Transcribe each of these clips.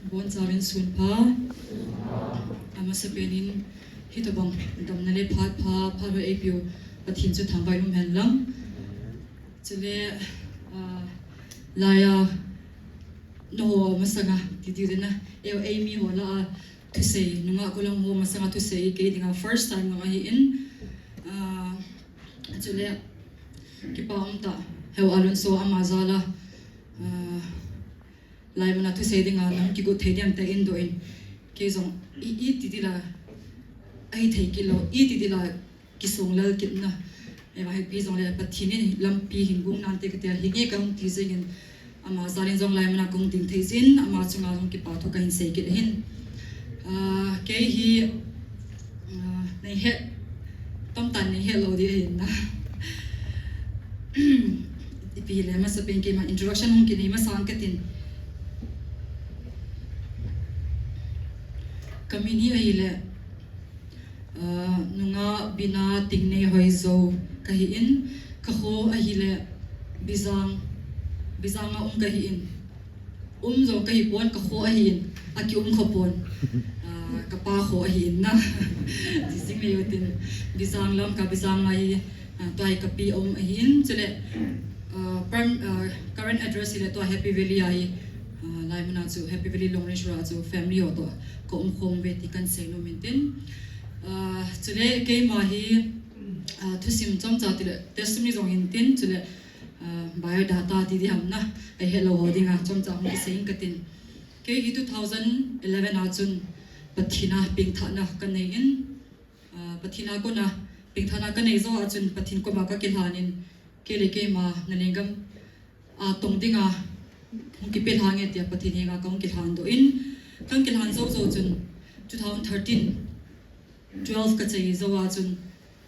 Bon Zawin Sunpa, Amasapenin, Hitabang, Damnale Pa, Paro Apio, but Hinsu Tambayum Henlam. Tele Laya no Masanga, Didina, Amy Hola to say, Numa Gulam Ho Masanga to say, getting our first time in Tele Kipamta, How Alonso Amazala. Lai mana tu say dengan nam kigo thediam ta indo in kezong I tidila ai thei kilo I tidila kisong lal kitna e ma happy zong le pathini lampi hinggung nan te ketia hinge kam tizing ama zalin zong lai mana kong ding theizin ama chunga zong ki pa tho kain sei kit hin ke hi nei he tom tan nei hello di hin na ipi le ma sa pen ke ma introduction hong ki nei ma sang katin kami ni ahile nunga bina tingne hoi zo kahiin kaho ahile bizang nga kahiin zo kahipon kaho ahin aki khapon kapa ho ahin na sising le yotin bizang lam ka bizang ai tai kapi ahin chele current address ile to Happy Valley ai lai mana chu Happy Valley long range ra chu family auto ko khom ve ti kan sei no maintain chule ke ma hi thu sim chom cha ti testimony zong in tin chule bio data ti di hamna ai hello holding a chom cha mi sei katin ke hi 2011 a chun pathina ping thana kan nei in pathina ko na ping thana kan nei zo a chun pathin ko ma ka ke hanin ke le ke ma nanengam a tong dinga hong ki pel hange tia pathin nga kong ki han do in kan ki han zo chun 2013 12 ka chei zo a chun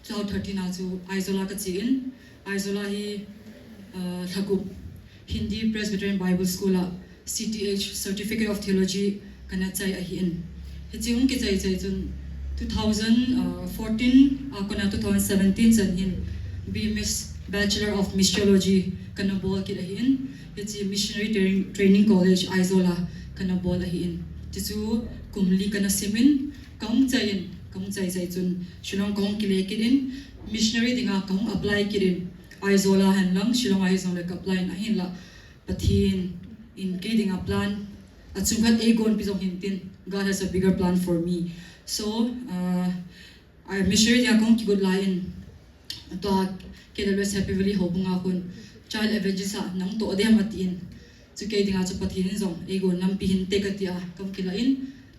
2013 a chu aizola ka chi in aizola hi thaku Hindi Presbyterian Bible School a CTH Certificate of Theology kana chai a hi in he chi hong ki chai chun 2014 a kona 2017 chan hin BMS Bachelor of Missiology kana bol ki a hi in it's a missionary training college Aizola kana bol a hi in chu kumli kana simin kong chai chun shilong kong kile kidin missionary dinga kong apply kidin Aizola han lang shilong Aizola ka apply na hin la pathin in ke dinga plan at sungkat egon pisong hintin God has a bigger plan for me so I missionary dinga kong ki good line to KWS Happy Valley hobunga kun child evangelist nang to de matin chu ke dinga chu pathin zong ego nam pi hin te ka tia kam kila in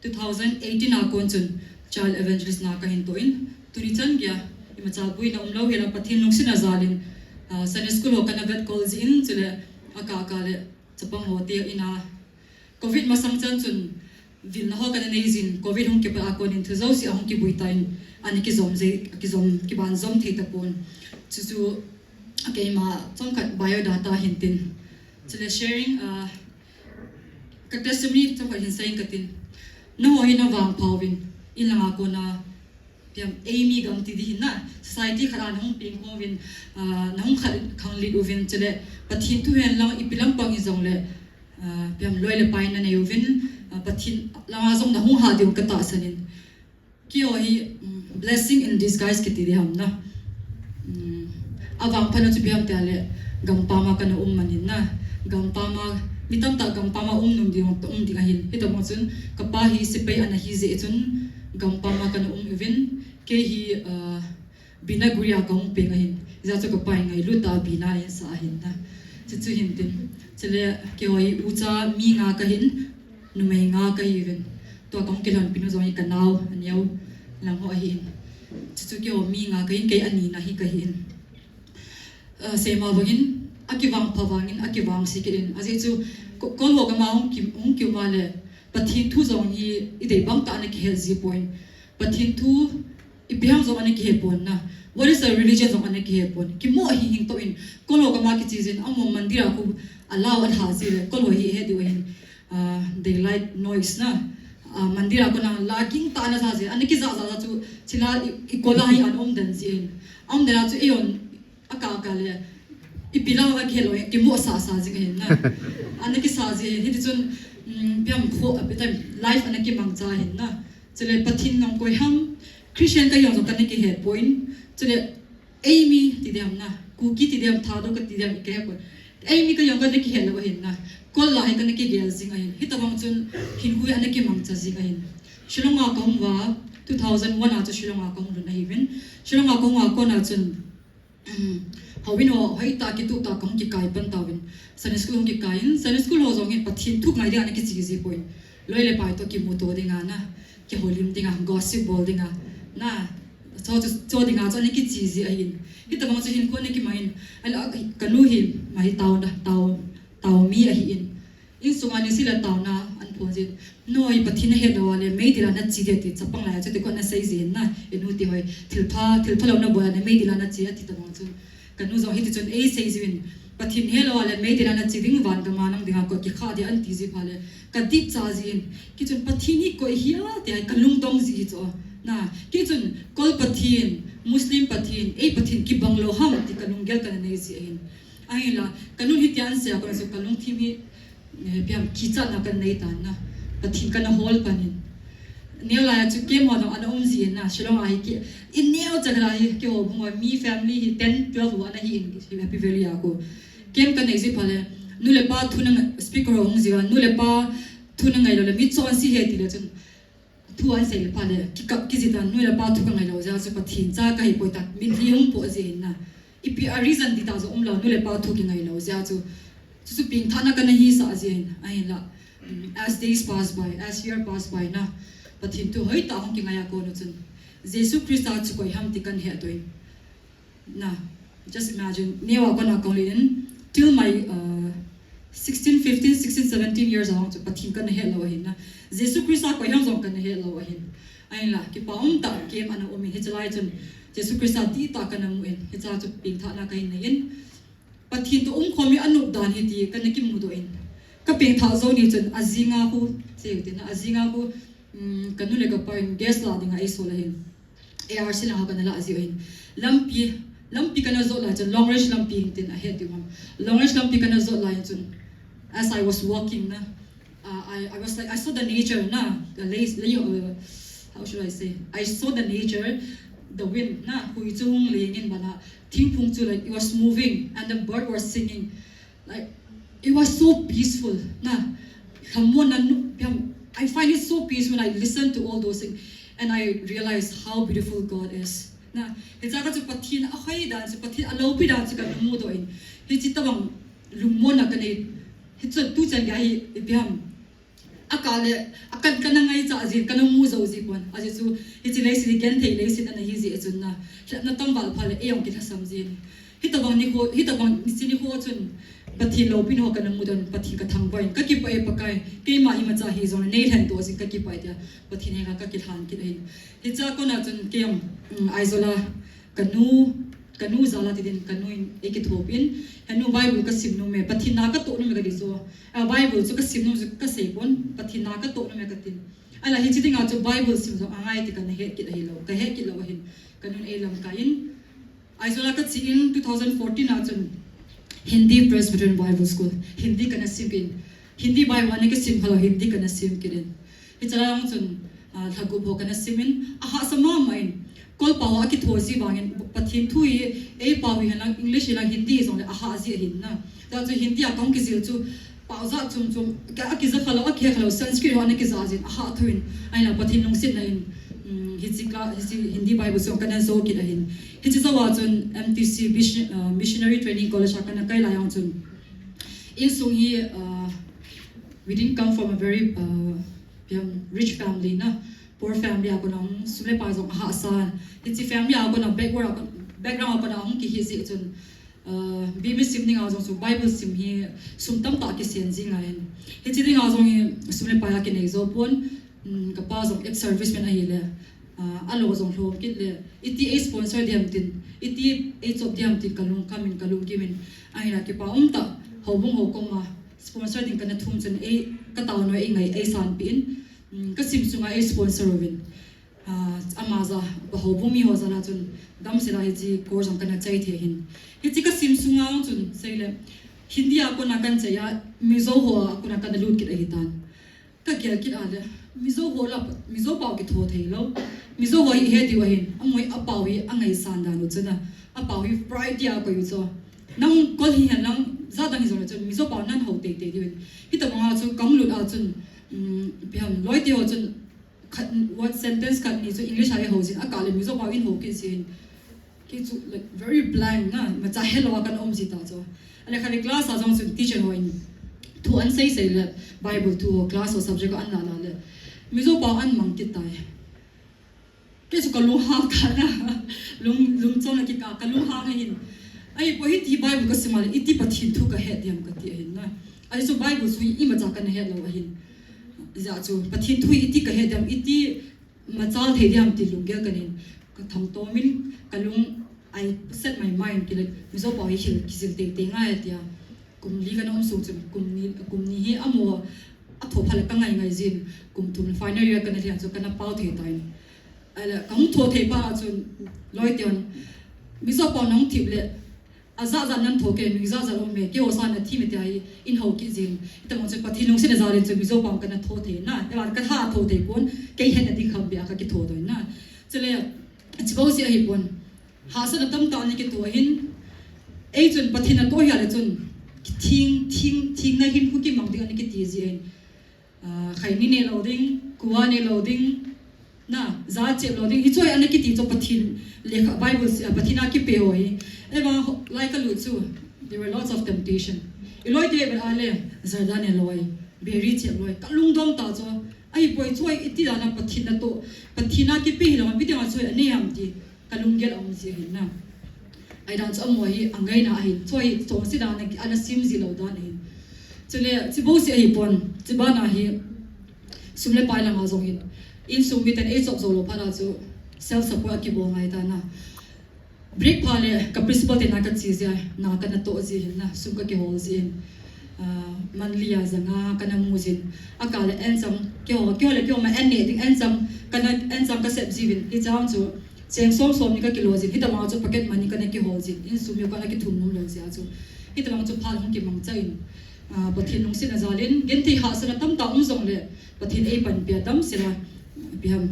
2018 a kon chun child evangelist na ka hin to in turi chan gya ima cha bui na umlo hela pathin lung sin azalin Sunday school ho kana vet calls in chule aka le chapang ho te ina covid masang chan chun vil na ho kana nei zin covid hong ke pa akon in thu zo si hong ki bui tain ani ki zom ki ban zom thei ta pon chu okay ma chongkat bio data hintin chile sharing ka testimony chongkat hin saying katin no hi na wang pawin ilanga ko na piam Amy gam ti di na society khara nong ping ho win nong khang li uvin chile pathin tu hen lang ipilam pang izong le piam loi le pai na ne uvin pathin langa zong na hu ha diu ka ta sanin ki o hi blessing in disguise ki ti di ham na awang phana chu biam ta le gampa ma kana manin na gampa ma mitam ta gampa ma num di ong di ga hin hito mo chun kapa hi sipai ana hi je chun gampa ma kana evin ke hi bina guria kong pe ga hin za chu kapa ngai lu ta bina en sa hin na chu hin tin chele ke hoi ucha mi nga ka hin numei nga ka evin to kong ke lan pinu zoi kanau anyau lang ho hin chu ke o mi nga ka hin ke ani na hi ka hin sema bangin akiwang pawangin akiwang sikirin azi chu ko lo ga ma hong ki ma le pathin thu zong hi idei bang ta ne ki healthy point pathin thu ibihang zong ane ki he pon na what is the religion zong ane ki he pon ki mo hi hing to in ko lo ga ma ki chizin amo mandira ku allow at hazir ko lo hi he di hin daylight noise na mandira ko na laging ta na hazir ane ki za chu chila ikola hi an dan zin dan chu eon aka le ipilaw a khelo ki mo sa jing hin na anaki sa ji hi ti chun piam kho apitai life anaki mangcha hin na chele pathin nong koi ham Christian ka yong kan ki he point chele Amy ti dem na Kuki ti dem Thadou ka ti dem ke ko Amy ka yong kan ki he lo hin na kol la hi kan ki gel jing hin hi tabang chun hin hui anaki mangcha jing hin shilonga ka hum wa 2001 a chu shilonga ka hum na hi ben shilonga ka hum ko na chun hawin ho hai ta ki tu ta kam ki kai pan ta win Sunday school ki kai Sunday school ho zong hi pathin thuk ngai dia na ki chi ji point loi le pai to ki mu to dinga na ki holim dinga gossip bol dinga na cho dinga cho ni ki chi ji ain hi ta bang chu hin ko ni ki main ala kanu hi mai taw na taw mi a hi in sunga ni sila taw na an pho ji noi pathin he lo le mei dila na chi de ti chapang la cha te ko na sei ji na enu ti hoi thilpha lo na bo na mei dila na chi a ti ta bang chu kanu zo hi ti chon ei sei ji win pathin he lo le mei dila na chi ding wan da ma nang dinga ko ki kha de an ti ji phale ka di cha ji ki chon pathin ni ko hi a te ka lung dong ji cho na ki chon kol pathin muslim pathin ei pathin ki banglo ham ti kanung gel kan nei ji ein ai la kanun hi tian se ko so kanung thi mi piam ki cha na kan nei tan na pathin kan hol panin neo la chu ke mo no an om ji na shilong ai ki in neo cha la hi ke ho mo mi family hi 10 12 wa na hi in happy valley ko kem kan nei ji phale nu le pa thunang speaker ong ji wa nu le pa thunang ngai lo le mi chon si he ti le chun thu an se le phale ki ji tan nu le pa thu ka ngai lo ja chu pathin cha ka hi poi ta min hi hum po ji na ipi a reason di ta zo om lo nu le pa thu ki ngai lo ja chu ping thana kan hi sa ji ai la as days pass by as year pass by na pathin tu hoi ta hong ki ngaya ko no chun Jesus Christ a chu koi ham ti kan he toi na just imagine newa ko na kolin till my 16 15 16 17 years old chu pathin kan he lo hin na Jesus Christ a koi ham zong kan he lo hin ai la ki paum ta kem ana omi he chalai chun Jesus Christ a ti ta kan mu en he cha chu ping tha na kai na yin pathin tu khomi anu dan hi ti kan ki mu do in ka ping tha zo ni chun azinga hu che te na azinga hu kanu le ka point gas la dinga ai so la hin ARC la ha kan la azi hin lampi kana zo la chun long range lampi tin a head dimam long range lampi kana zo la chun as I was walking na I was like I saw the nature na the how should I say I saw the nature the wind na hui chung ling in bana thing phung chu like it was moving and the bird was singing like it was so peaceful na khamon na I find it so peaceful when I listen to all those things and I realize how beautiful God is na hitsa ka chu pathin a khai dan chu pathin a lo pi dan chu kan mu do in hi chi tabang lumon na kanai hitsa tu chan ga hi biam akale akan kana ngai cha ji kana mu zo ji kon aji chu hi chi lei si gen thei lei si na hi ji chun na tam bal phale e yong ki thasam ji hi tabang ni si ni ho chun pathi lo pin ho kan mu don pathi ka thang boin ka ki pa e pakai ke ma hi ma cha hi zon nei than to ji ka ki pa dia pathi ne ka ki than ki hin hi cha ko na chun kem aizola kanu zala ti din kanu in e ki thopin hanu bible ka sim no me pathi na ka to no me ka di zo a bible chu ka sim no ka sei bon pathi na ka to no me ka tin ala hi chi tinga chu bible sim zo angai ti kan he ki dai lo ka he ki lo hin kanun e lam ka in aizola ka chi in 2014 a chun Hindi Presbyterian Bible School Hindi kana simkin Hindi Bible ani ke sim phalo Hindi kana sim kirin hichara ang chun thagu bho kana simin aha sama main kol pawa ki thosi wangin pathin thui e pawi halang English halang Hindi zong le aha ji hin na ta chu Hindi akong ki zil chu pauza chum ka ki za phalo ki khalo Sanskrit ani ki za jin aha thuin aina pathin nong sin na in Hindi Bible so kana zo ki dahin hichi zawa chun MTC missionary training college kana kai la yang chun in sung hi we didn't come from a very rich family na poor family akona sule pa zong ha san hichi family akona background akona hong ki hi ji chun bi mi sim ning a zong so Bible sim hi sum tam ta ki sen jing a en hichi ding a zong sule pa ya ki nei zo pon ka pa zong ex serviceman a hi le alo zong hlom kit le iti a sponsor diam tin iti a job diam tin kalung kimin ai na ki pa ta hobung ho koma sponsor din kana thum chen e ka taw no e ngai e san pin ka sim sunga e sponsor win amaza bahobumi hozala chun dam sila hiji course ang kana chai the hin hiji ka simsunga chun seile hindi ako na kan chaya mizo ho ako na kan lut kit ahitan ka kya kit ale mizo ho la mizo paw ki tho thei lo mizo ho hi he di wa hin amoi apawi angai san da no chuna apawi pride ya ko yu cho nang kol hi han nang za dang hi zo chun mizo paw nan ho te te di hita ma chu kam lut a chun biham loi ti ho chun what sentence kan ni so English hai ho jin akale mi zo pawin ho ke sin ki chu like very blank na ma cha hello kan om ji ta cho ale khali class a jong chu teacher ho in thu an sei sei le bible tu class o subject an la la le mi zo pa an mang ki tai ke chu ka lu ha ka na lung chong na ki ka lu ha na hin ai po hi ti bible ka simal iti pathin thu ka he diam ka ti hin na ai so bible su I ma cha kan he lo hin dạ chú pathin thui iti ka hedam iti machal thediam ti lungel kanin ka thang to min kalung I set my mind ki like mizo pa hi hil ki sil te te nga ya kum li kan om su chu kum ni hi amo a tho phal ka ngai ngai jin kum tum final year kan ya chu kana pau the tai ala kam tho the pa chu loi tion mizo pa nong tip le aza za nan thoke mi za za lo me ke osa na thi me tai in ho ki jin ta mo che pathi nong se na za le chu bizo pam kana tho the na e war ka tha tho the kon ke he na di kham bia ka ki tho do na chele chibo si hi pon ha sa na tam ta ni ki to hin e chun pathi na to ya le chun thing na hin ku ki mang ding ani ki ti ji en khai ni ne loading kuwa ne loading na za che loading hi choi ani ki ti cho pathin lekha bible pathina ki pe hoi eva like a lutsu there were lots of temptation iloi de ber ale zardane loi beri che loi kalung dom ta cho ai poi choi iti da na pathina to pathina ki pe lo bi de ma choi ani am ti kalung gel om ji hin na ai dan cho mo hi angai na ai choi chong si da na ki ana sim ji lo da ni chule chi bo si ai pon chi ba na hi sumle pai la ma zong hin in sum mit an age of zolo pa da chu self support ki bo ngai ta na break phale ka principal te na ka chi ja na ka na to ji hin na sum ka ki hol ji man liya zanga kana mu jin akale en sam kyo le kyo ma en ne ding en sam kana en sam ka sep jivin I jam chu cheng som ni ka kilo jin hita ma chu pocket money kana ki hol jin in sum yo kana ki thum nom lo ja chu hita ma chu phal hong ki mang chain pathin nong sin azalin gen thi ha sana tam ta zong le pathin ei pan pia tam sira biham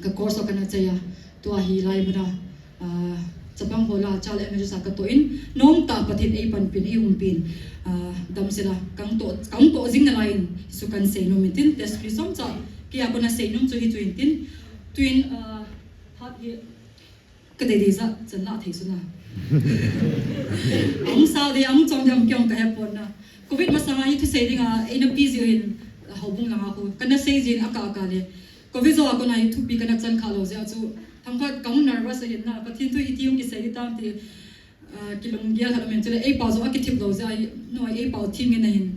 ka course kana chaya to hi lai bra chapang hola chal emer sa ka to in nom ta pathin ei pan pin ei pin dam sila kang to jing na lain su kan sei no mitin test result cha ki ako na sei nom chu hi twin hat hi ka de za chan na thei su na ang sa de ang chong jam kyong ka hepon na covid masama hi thu sei dinga ina busy in hobung langa ko kana sei jin aka le covid zo ako na thu pi kana chan khalo ja chu thangkha kam nervous hin na pathin thu itium ki sei tam ti kilong gel ha men chele ei pa zo aki thip lo ja no ei pa thim nge na hin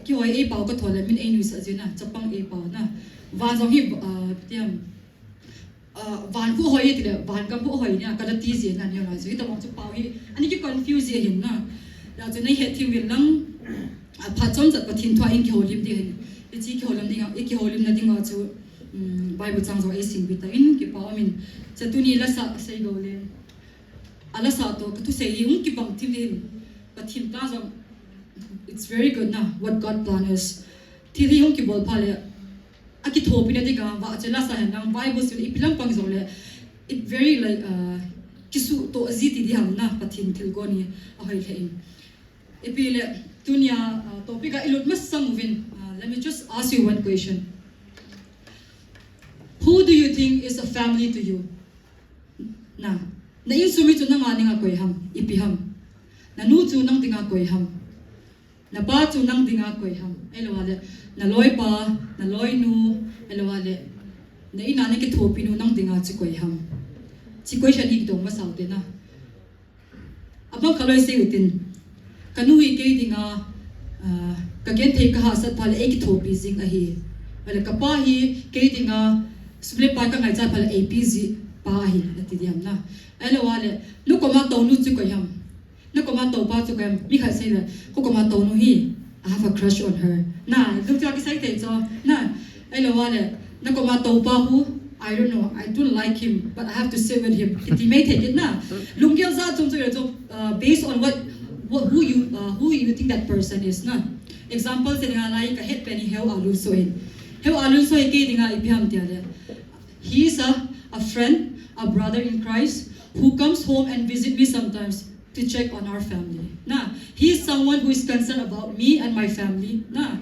ki oi ei pa ko thole min ei nu sa jina chapang ei pa na wa zo hi tiam van pu hoi ti le van ka pu hoi nya kala ti je na ne la zo ta mo chu pa hi ani ki confuse hin na la zo nei he thim wil lang pha chon chat pathin thwa in ki holim ti hin chi ki holam dinga ki holim na dinga chu bible chang zo ei sing bi ta in ki pa min chatuni la sa sei go le ala sa to ka tu sei yung ki bang tim din pathin ta zo it's very good na what God plan is ti yung ki bol phale aki thopi na diga wa chela sa nang bible sul ipilang pang zo le it very like kisu to aziti di ham na pathin thil go ni a hoi thein ipile tunia topic a ilut mas samuvin let me just ask you one question. Who do you think is a family to you? Na in sumi chu nang ani nga koi ham ipiham na nu chu nang tinga koi ham na pa chu nang tinga koi ham elwale na loi pa na loi nu elwale na ina ne ki thopi nu nang tinga chu koi ham chi koi shan hi dong ma saute na abang khaloi se utin kanu hi ke dinga ka gen thei ka ha sat phale ek thopi jing a hi wala ka pa hi ke dinga sble pa ka ngai cha phale apg pa hi ati diam na elo wale lu ko ma to nu chu ko yam lu ko ma to pa chu ko yam mi kha sei la ko ma to nu hi I have a crush on her na lu cha ki sai te cho na elo wale nakoma topa hu I don't know, I don't like him, but I have to sit with him. Intimate it na. Lungyal za based on who you think that person is na. Example sa nga lai ka het penny heu alun soin. Heu alun soin ke dinga ibiham tiada. He is a friend, a brother in Christ who comes home and visit me sometimes to check on our family. Na, he is someone who is concerned about me and my family. Na,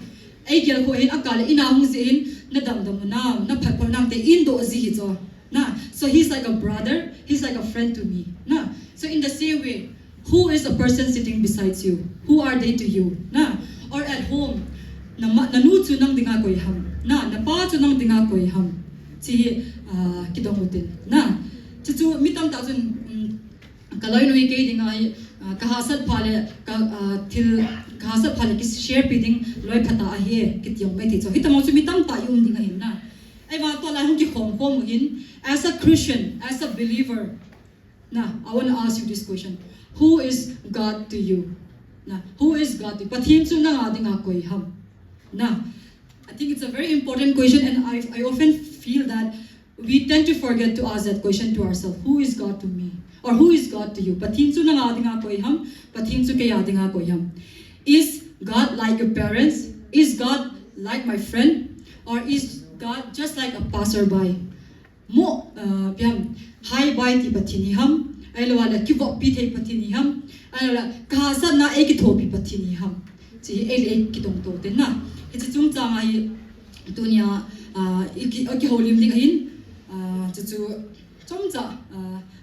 ay gyal ko in akala inahong ziin na damdam na phatpal nang te indo azi zo. Na, so he's like a brother, he's like a friend to me. Na, so in the same way, who is a person sitting beside you? Who are they to you? Na, or at home, nanutu nang dinga ko iham. Na, napatu nang dinga ko iham. Si kidamutin. Na, chuchu mitam ta chun kaloi noi ke dinga kahasat phale kahasat phale ki share bidding loi phata a he kityong mai ti cho hitamo chu mitam ta yum dinga hin na ai wa to la hu ki khom khom hin as a Christian, as a believer. Na, I want to ask you this question. Who is God to you? Na, who is God to you? But him chu na nga dinga koi ham. Na, I think it's a very important question, and I often feel that we tend to forget to ask that question to ourselves. Who is God to me? Or who is God to you? Patinsu na nga dinga ko iham, patinsu kaya dinga ko iham. Is God like your parents? Is God like my friend? Or is God just like a passerby? Mo biyam hi bye ti patiniham, ay lawala kibok pitay patiniham, ay lawala kahasa na ay kitopi patiniham. Si ay kitong to din na. It's chung chang ay dunya iki holim ding ahin. Chuchu chomcha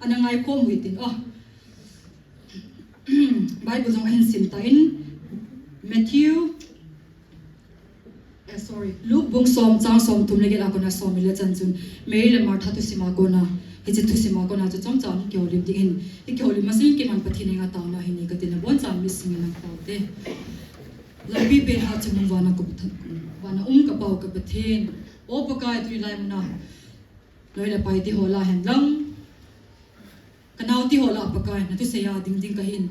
anangai ko muitin Bible jong ahin sintain Matthew Luke bung som chang som tum lege ako na som ile chanchun mail mar thatu sima ko na hichi thu sima ko na chu chomcha an ki holim ding hin iki holim masin ki man pathine nga taw na hin ka tin bon cham missing na pawte labi be ha chum wana ko wana ka paw ka pathin o pakai tu lai na loi la pai ti hola hen lang kanau ti hola pakai na tu seya ding ding kahin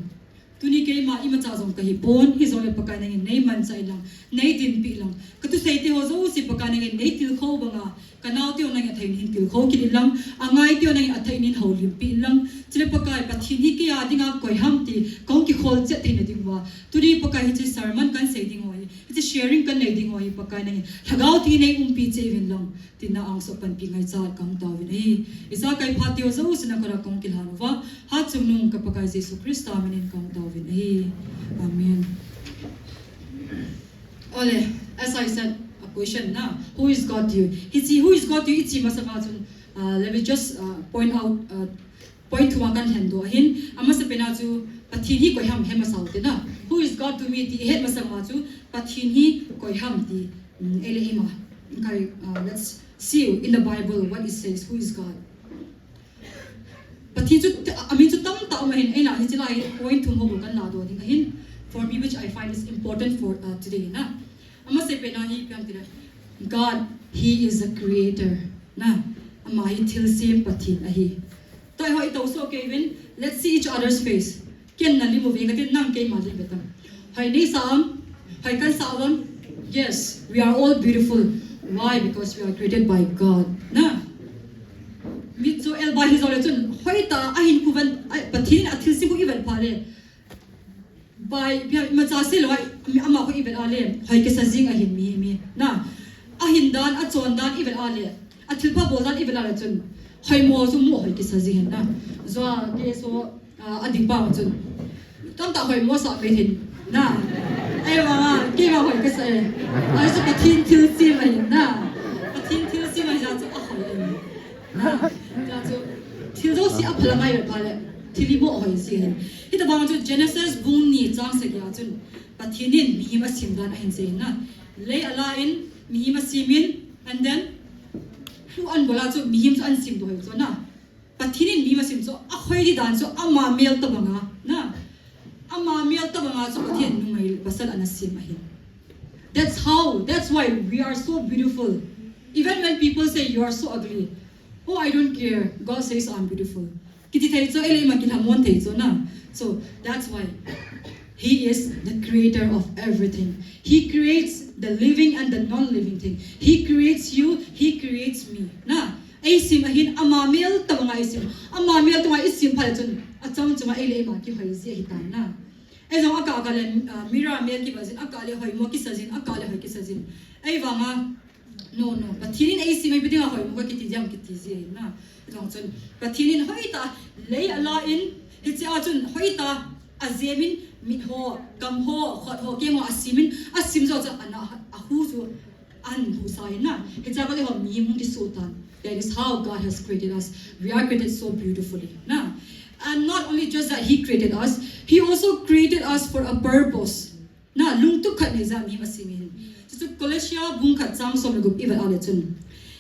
tuni ke ma ima cha jong kahi pon hi zole pakai na nei man chai lang nei din pi lang ka tu sei ti ho zo si pakai na nei til kho banga kanau ti ona nga thain hin til kho ki lang angai ti ona nga thain hin holim pi lang chile pakai pathin hi ke ya dinga koi ham ti kong ki khol che thain ding wa tuni pakai hi sermon kan sei ding hoi hi sharing kan nei ding hoi pakai na thagau ti nei pi che vin lang tina ang so pan pi ngai cha kang tawin ei isa kai phatio zo sina kora kong kilhanwa ha chunung ka pakai Jesu Krista manin kang tawin ei amen. Ole, as I said, a question now, who is God to you? Who is God to you? Let me just point to one hendo hin amasa penaju pathin hi koi ham hema saute na. Who is God to me? Ti het masama chu pathin hi koi ham ti elehima. Okay, let's see in the Bible what it says. Who is God? Pathin chu amin chu tam ta ma hin ena hi chila point to mo kan la do ding hin for me, which I find is important for today na. Amase penahi pyam tira God, he is a creator na. Amai til sim pathin ahi. Toy hoi to so Kevin, let's see each other's face. Ken na limu ve ngatin nam ke mali betam. Hai ni sam, hai kan sawan. Yes, we are all beautiful. Why? Because we are created by God. Na. Mitso el ba hi zole chun hoi ta ahin kuvan pathin athil si ku even phale. By macha se loi ama ko even ale hoi ke sajing ahin mi na. Ahin dan a chon dan even ale. Athil pa bol dan even ale chun. Hoi mo zu mo hoi ki sajing na. Zwa ke so ading pa chun. Tam ta hoi mo sa me hin na. Ai wa ke ma hoi ke sa ai so pathin til si mai na. Pathin til si mai ja chu a hoi na. Ja chu til do si a phala mai pa le. Tili bo hoi si hin. Hita bang chu Genesis bung ni chang se ya chun. Pathinin mi ma sim dan a hin se na. Le ala in mi ma simin and then who an bola chu mi him chu an sim do hoi chu na. Pathinin mi ma sim chu a khoi di dan chu ama mel ta banga na. Ama mel ta banga chu pathin nu mai pasal anasim ahin. That's why we are so beautiful. Even when people say you are so ugly, oh, I don't care. God says I'm beautiful. Kiti thai chu ele ma kin hamon thai chu na. So that's why He is the creator of everything. He creates the living and the non-living thing. He creates you, He creates me. Na, ay sim ahin amamil tabanga isim. Amamil tunga isim pala chun achang chunga ele ma ki hoizi hitan na. Ezong akakale mira mel ki bazin akale hoi mo ki sajin akale hoi ki sajin. Ay wanga no patinin ay sim ay bidinga hoi mo ki tijam ki tizi na. Ezong chun patinin hoi ta lay ala in hitsi achun hoi ta azemin mit ho kam ho khot ho ke mo asimin asim zo cha ana ahu zo an hu sai na hitsa ka le ho mi mu ki sultan. That is how God has created us. We are created so beautifully. Na, and not only just that He created us, He also created us for a purpose. Na, lung tu khat ne zam hi masimin. So Colossians bung khat sam som gup iba aletun.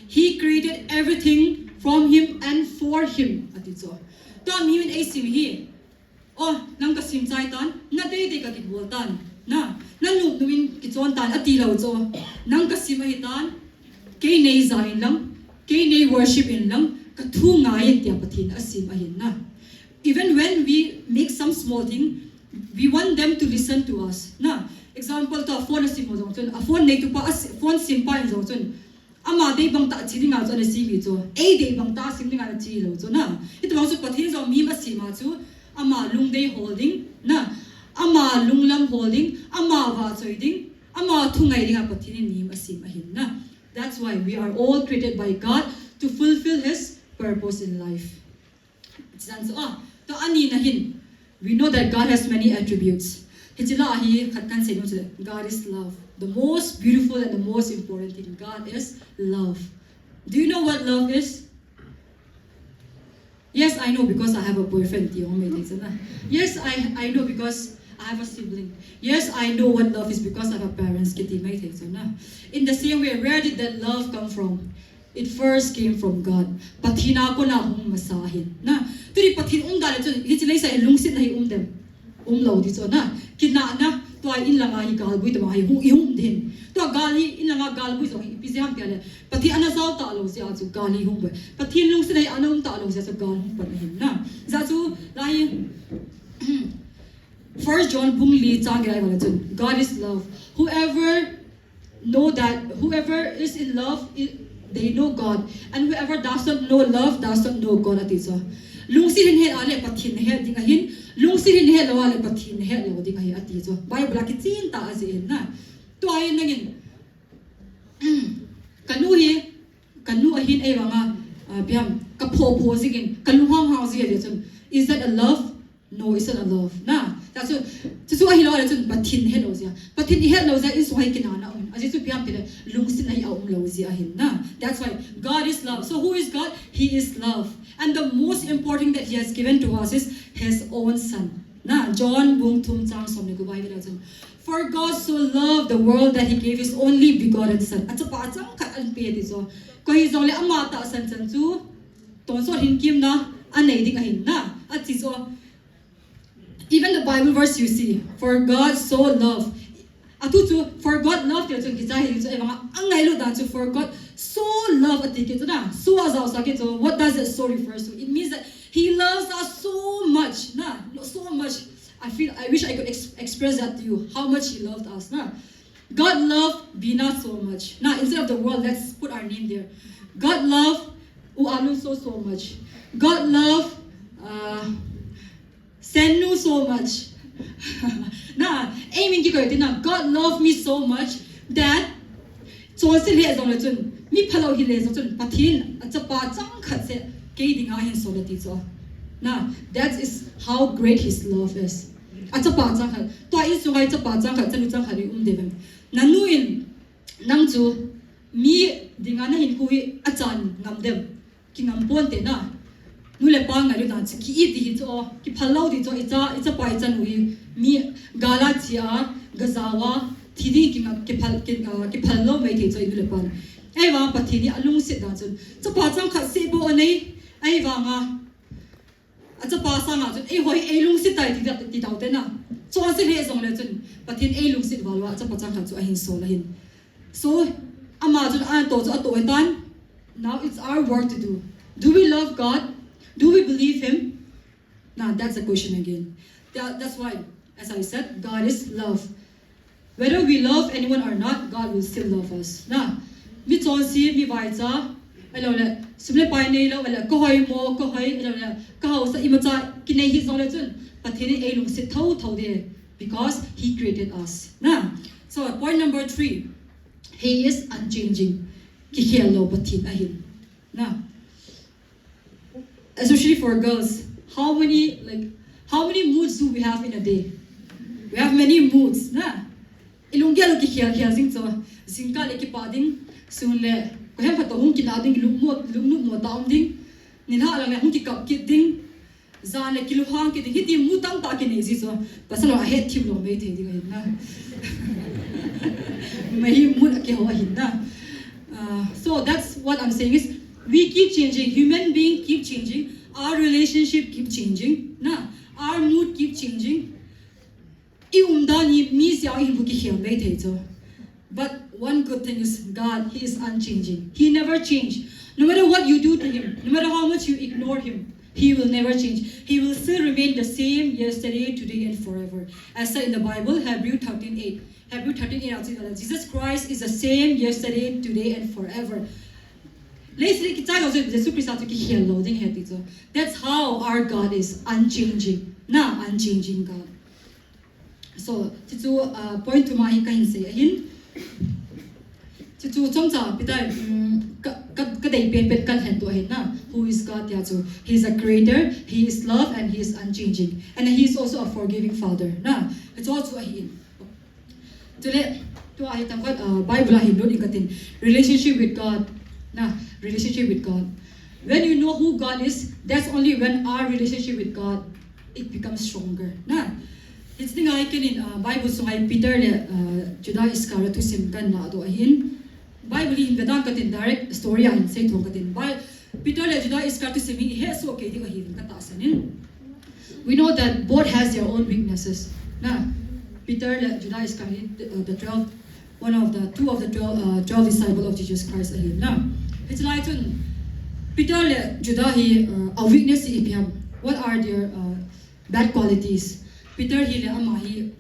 He created everything from Him and for Him. Atitso. To mi min ay sim hi. Oh, nang kasim chai tan, na day ka kitbol tan. Na lung numin kitson tan atilaw zo. Nang kasim ay tan, kay nei zain lang. Kay nei worship in lang kathu ngayon tiya pathin asim ahin na. Even when we make some small thing, we want them to listen to us. Na, example to a phone asim mo zong chun, a phone nei tu pa phone sim pa in zong chun. Ama day bang ta chili nga zo na sim ito, day bang ta sim nga na chili lo zo na. Ito bang so pathin zong mi asim ma chu, ama lung day holding na, ama lung lam holding, ama va choi ding, ama thungai ding a pathin ni asim ahin na. That's why we are all created by God to fulfill His purpose in life. We know that God has many attributes. God is love. The most beautiful and the most important thing. God is love. Do you know what love is? Yes, I know because I have a boyfriend. Yes, I know because I have a sibling. Yes, I know what love is because I have parents. In the same way, where did that love come from? It first came from God. Pathina ko na hung masahin. Na, turi pathin dala chun hichilay sa lungsit na hi dem. Law di so na. Kina na to ay in langa hi galbui to hi hung din. To gali in langa galbui so hi pisiham piale. Pati ana saw ta lo sia chu gali hung ba. Pathin lungsit ay anong ta lo sia sa gal hung pa hin na. Za chu lai 1 John bung li chang gai wala chun. God is love. Whoever is in love, they know God, and whoever doesn't know love doesn't know God. Atisa lungsirin he ale pathin he ding ahin lungsirin he lo ale pathin he lo ding ahi atiso Bible ki chin ta azin na to ayin nangin kanu ahin ay wanga biam kapho zigin kanu hang hang zia chun. Is that a love? No, it's not a love. Na, that's so ahin lo ale chun pathin he lo zia pathin he lo zia is why kinana on azisu biam pile lungsin ay aum lo zia ahin na. That's why God is love. So who is God? He is love. And the most important that He has given to us is His own Son. Na, John bung tum chang som ni Bible chun. For God so loved the world that He gave His only begotten Son. At sa pa chang ka an pe ti so. Ko hi zong le amata san chan chu ton so hin kim na anay ding ahin na. At si so even the Bible verse you see, for God so loved. Atutu, for God loved you. For God so loved at so what does it so refers to? It means that He loves us so much. Nah, so much. I wish I could express that to you. How much He loved us. Nah. God loved Bina so much. Now, instead of the world, let's put our name there. God loved Uanu so much. God loved Sennu so much. Na, aiming God loved me so much that mi phalo hi le chun pathin achapa chang khat se ke dinga hin solati so. Na, that is how great His love is. Achapa chang khat to I so gai chapa chang khat chanu chang khari devem. Nanuin nang chu mi dinga na hin kui achan ngam dem ki ngam pon te na. Nule pa ngai da chi ki di hi cho ki phalo di cho icha pai chan ui mi gala chia gazawa thidi ki phalo mai the choi nule pan ai wa pathini alung se da chun chapa chang kha se bo anei ai wa nga achapa sa nga chun ai hoi ai lung se tai ti dau te na cho se le zong le chun pathin ai lung se walwa achapa chang kha chu a hin so la hin so ama chun a to chu a to tan. Now it's our work to do. Do we love God? Do we believe Him? Now that's the question again. That's why As I said, God is love. Whether we love anyone or not, God will still love us. Na, mi chon si mi vai cha, alo le, sumle pai nei lo le, ko hoi mo, ko hoi, alo le, ka ho sa ima cha, kinai hi zong le chun, pathini ei lung sit thau thau de, because He created us. Na, so point number 3, He is unchanging. Ki khial lo pathin ahin. Na, especially for girls, how many moods do we have in a day? We have many moods. Na, ilunggelo ki khial sing so singka le ki pading sun le ko hem phato hung ki lading lungnu mo taum ding nin ha la hung ki kap ki ding zan le ki lu hang ki ding hiti mu tam ta ki ne ji so pasalo a het thim lo me the ding na mai mu ki ho hin na. So that's what I'm saying is we keep changing, human being keep changing, our relationship keep changing, na, our mood keep changing. But one good thing is God, He is unchanging. He never changed. No matter what you do to Him, no matter how much you ignore Him, He will never change. He will still remain the same yesterday, today, and forever. As said in the Bible, Hebrews 13:8. Hebrews 13:8 says Jesus Christ is the same yesterday, today, and forever. That's how our God is unchanging. Na unchanging God. So, point to my kahin say ahin. Chomcha pitai kadai pet kan hen to ahin na. Who is God ya chu? He is a creator, He is love, and He is unchanging. And He is also a forgiving Father. Na, it's also ahin. To ahin tamkat Bible ahin do ikatin relationship with God. Na, relationship with God. When you know who God is, that's only when our relationship with God it becomes stronger. Na. It's the guy in Bible so I Peter le Judah Iscariot to sim kan na do ahin Bible in the katin direct story ahin say to katin Peter le Judah Iscariot to sim he so okay di ahin katasanin. We know that both has their own weaknesses. Na Peter le Judah Iscariot the 12 two of the 12 disciples of Jesus Christ ahin na. It's like Peter le Judah he a weakness if him. What are their bad qualities? Peter he le ama he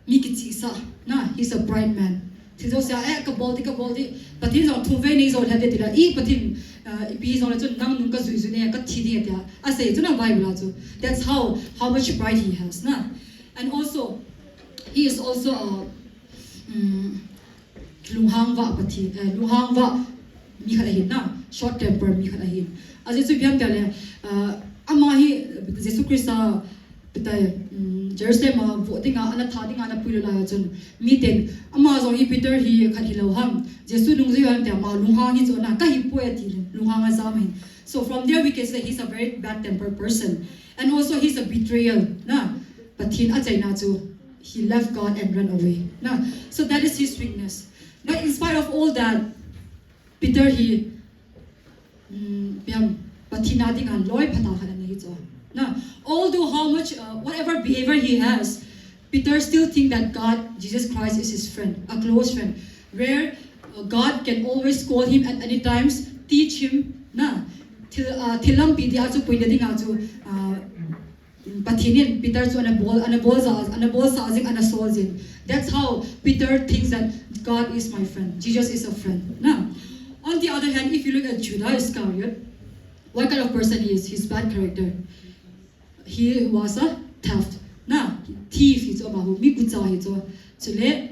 mikitisa na he's a bright man. Tiso sia ka boldi but he's on two veins on had it e patin ipi on le nang nung ka zui ne ka thi de ta ase tu na Bible so that's how much pride he has na. And also he is also a luhang va pati luhang va mi khalahin na short temper mi khalahin as it's biam tale ama hi Jesus Christ pitai Jerusalem voting ana thading ana puilo la chun miten ama zo hi Peter hi khathilo ham Jesus nung ji han ta ma lunghang hi chona ka hi poeti lunghang a zam. So from there we can say he's a very bad tempered person, and also he's a betrayal na pathin a chaina chu he left God and ran away na. So that is his weakness. But in spite of all that, Peter he pathina ding an loi phata khala nahi cho na. Although how much whatever behavior he has, Peter still think that God, Jesus Christ is his friend, a close friend, where God can always call him at any times, teach him na tilam pidia chu puina ding a chu pathinin Peter chu ana bol sa jing ana sol jing. That's how Peter thinks that God is my friend, Jesus is a friend na. On the other hand, if you look at Judah Iscariot, what kind of person he is? His bad character. He was a theft. Na thief is about mi gucha hi cho chule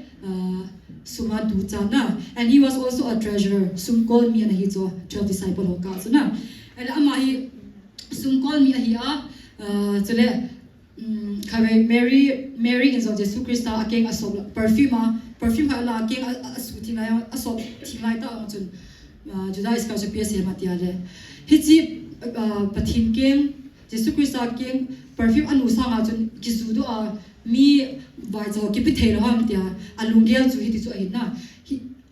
suma du cha na. And he was also a treasurer. Sum call me and he cho 12 disciple ho ka so na. And ama hi sum call me hi a chule khawe Mary in so Jesus Christ akeng asol perfume ha la akeng asuti na asol thilai ta chun Judah Iscariot PS matia le hichi pathin keng Jesus Christ keng perfume anu sanga chun kisu do a mi vai zo ki pithei lo ham tia alungel chu hi ti chu ai na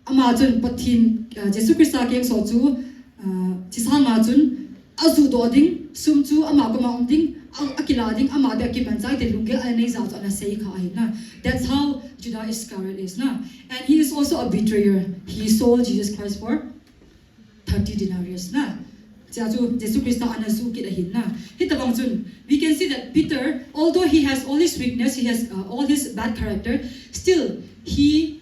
ama chun pathin Jesus Christ keng so chu chisanga chun azu do ding sum chu ama ko ma ding akila ding ama de ki man chai te lungel anei za chu ana sei kha ai na. That's how Judah Iscariot is na. And he is also a betrayer. He sold Jesus Christ for 30 denarius na. Jesus Christ ana Zou-Ki ahin na hitabang chun we can see that Peter, although he has all his weakness, he has all his bad character, still he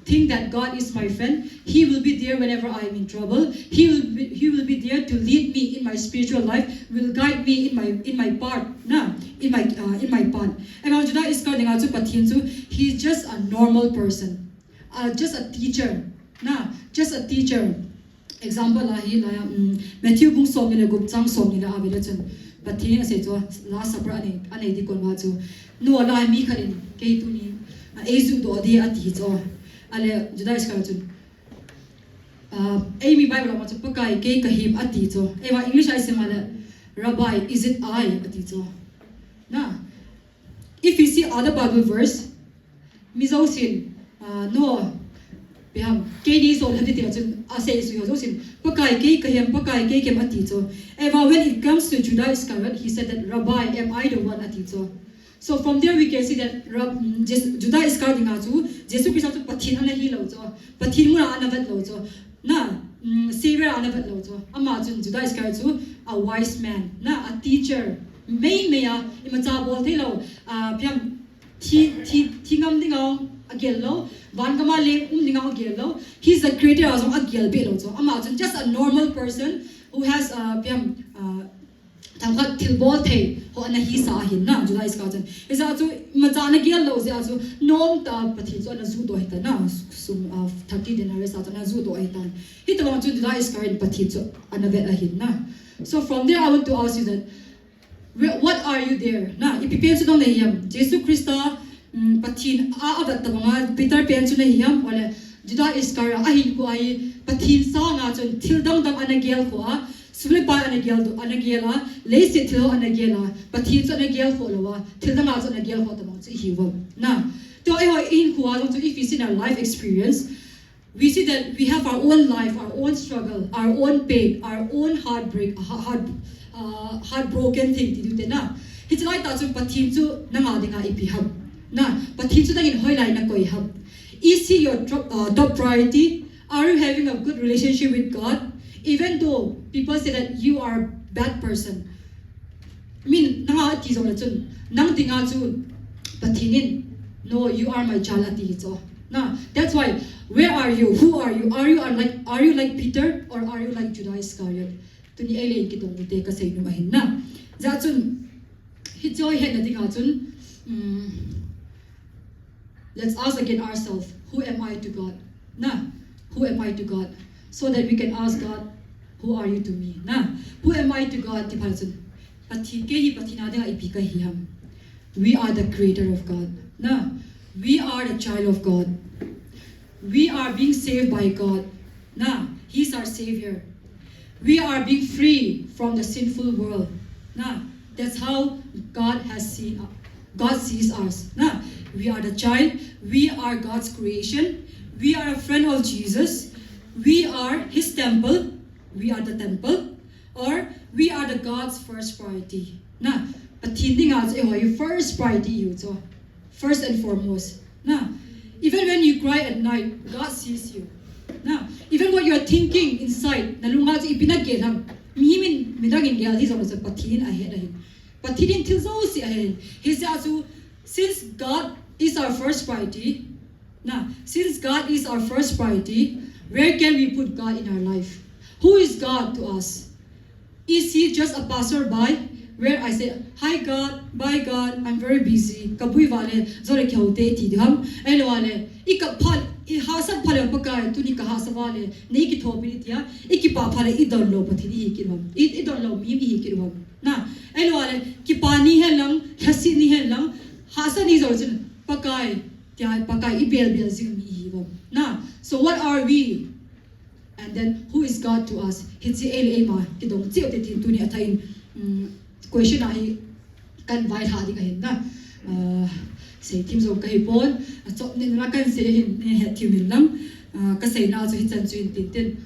think that God is my friend. He will be there whenever I am in trouble. He will be there to lead me in my spiritual life, will guide me in my path. In my path. And ang Judah is called nga pathin so he's just a normal person. Just a teacher. Just a teacher. Example Matthew bung som nila gupchang som nila abela chun pathin ase cho last supper ani di kon wa chu no la mi kharin ke tu ni ezu do de ati cho ale Judah is called chun Amy Bible ma chu pakai ke kahim ati cho ewa English ai se mala Rabbi, is it I ati cho if you see other Bible verse mizosin no Biham KD so haditi chun ase su yo sin pakai ke kem ati cho eva when it comes to Judah Iscariot he said that Rabbi am I the one ati cho so from there we can see that Judah Iscariot nga chu Jesus Christ chu pathin ana hi lo cho pathin mu ana vat lo cho savior ana vat lo cho ama chun Judah Iscariot chu a wise man a teacher may meya imacha bol thelo biham thi ngam dingao agelo van kama le ningaw agelo he's the creator of agel belo so imagine just a normal person who has tangkat tilbol the ho ana hi sa hin na Judah Iscariot is also machana gel lo ja so nom ta pathin so ana zu do hita na sum of 30 denarii sa na zu do hitan hitawang Judah Iscariot pathin so ana vet ahin na so from there I want to ask you that what are you there na ipipen so dong na hiyam Jesus Christa pathin avat tabanga Peter pen chu na hiyam wala Judah Iscariot ahin ko ai pathin sa nga chun thildang dang anagel ko sule pa anagel do anagela leise thilo anagela pathin chu anagel ko lowa thildang nga chu anagel ko tabang chu hiwa na to ai in ko so if you see our life experience we see that we have our own life, our own struggle, our own pain, our own heartbroken thing to do na it's like that so pathin chu nanga dinga ipiham na pathin chu dangin hoi lai na koi ham is he your top priority? Are you having a good relationship with God even though people say that you are a bad person? I mean nanga ati zo na chun nang dinga chu pathinin no you are my child ati zo na that's why where are you? Who are you? Are you like Peter or are you like Judah Iscariot? Tuni alien kitong mute kasay numahin na. Za chun hitjoy head na dinga chun let's ask again ourselves, who am I to God? Who am I to God? So that we can ask God, who are you to me? Who am I to God? We are the creator of God. We are the child of God. We are being saved by God. He's our savior. We are being free from the sinful world. That's how God sees us. We are the child. We are God's creation. We are a friend of Jesus. We are His temple. We are the temple. Or we are the God's first priority. But your first priority you so first and foremost. Even when you cry at night, God sees you. Even what you are thinking inside, since God is our first priority, where can we put God in our life? Who is God to us? Is He just a passerby? Where I say, hi God, bye God, I'm very busy. Kabui vale, zore kya hote ti diham. Elo vale, hasab phale pakai tuni kahasa vale, nei ki thopi tiya, pa phale idon lo pathini kirwam. Idon lo mi kirwam. Elo vale, ki pani hai lang, hasi ni hai lang, hasa ni zorjin pakai tiya pakai ibel zing mi hiwam. So what are we? And then who is God to us? Hitsi ema kidong tio te tin tuni athain question I kan vai tha di kahin na sei tim zo kai pon chop ne na kan se hin he thimin lam ka sei na zo hi chan chuin tin tin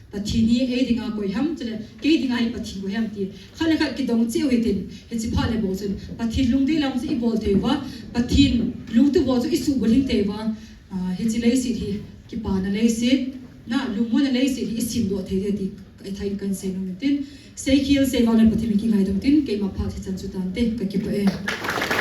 pathini e dinga koi ham chale ke dinga hi pathin ko ham ti khale kha ki dong cheu hi tin he chi phale bo chun pathin lung de lam chi bol theiwa pathin lung tu bo chu isu boling theiwa he chi lei si hi ki pa na lei si na lung mo na lei si hi sim do thei ti ai thain kan sei no tin sei khil sei wal na pathimi ki ngai dong tin ke ma phak chi chan chu tan te ka ki pa e